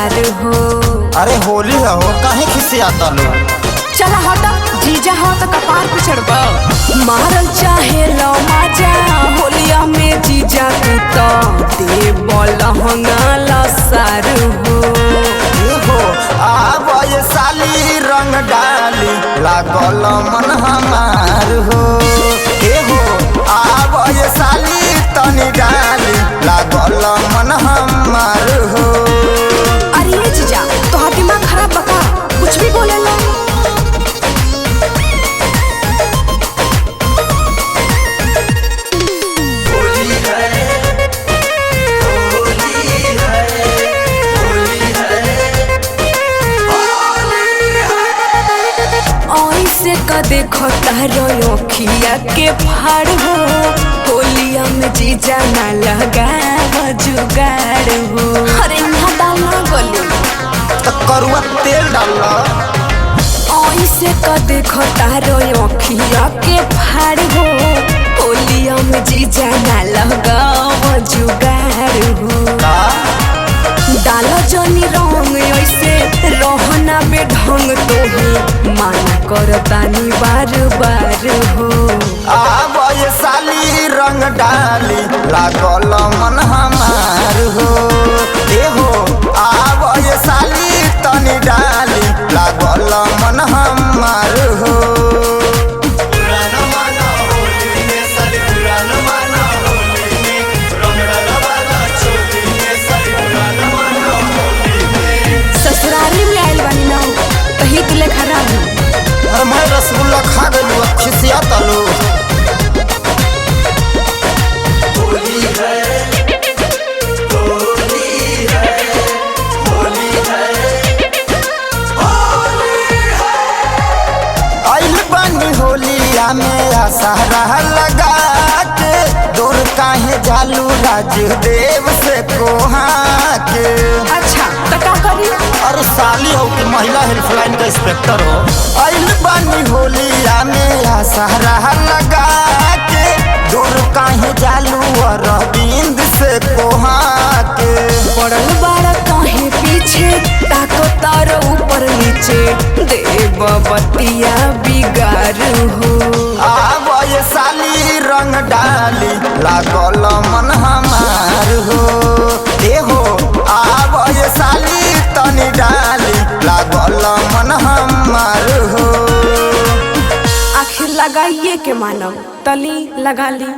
सार हो। अरे होली है हो, काहे खिसियाता लो। चला हटा, जीजा हो तो कपार पे चढ़बा। मारल चाहे लो माजा होलिया में जीजा तू तो दे लहंगा सार हो। आब ये साली रंग डाली लागल मन हमार हो। आब ये साली तनी डाली लागल मन हमार हो। अरे ये जीजा तो दिमाग खराब बका, कुछ भी बोले लो। ऐसे का देखो तारो अखिया के फाड़ हो। होलिया में जीजा ना लगा जुगाड़ हो। अरे यहाँ डालना गली तो करुआ तेल डालना। ऐसे का देखो तारो अखिया के फाड़ हो। होलिया में जीजा ना लगा जुगाड़ हो। डालो जनी रंग ऐसे रहना बेढंग तो ही माना करतानी बार बार हो। आब ये साली रंग डाली लागल मन हमार हो। आब ये साली तनी डाली लागल मन हमार हो। ससुराली में आयल बानी ना कहीं के ले खराब हो। अरे मैं रसगुल्ला खा गलू, खिसिया तलू। आइल बानी होलिया में आसारा लगा के दूर काहे जालू राजदेव से कोहा के। अच्छा तो का करी? अरे साली हो कि महिला हेल्पलाइन का इंस्पेक्टर हो। आइल बानी होलिया में आसारा लगा के दूर काहे जालू अरविंद से कोहा के। पड़ल बाड़ा काहे पीछे ताको तार ऊपर नीचे देव बतिया बिगार हो। आब ये साली रंग डाली लागल मन हमार हो। आब ये साली तनी डाली लागल मन हमार हो। आखिर लगाइए के मानव तली लगा ली।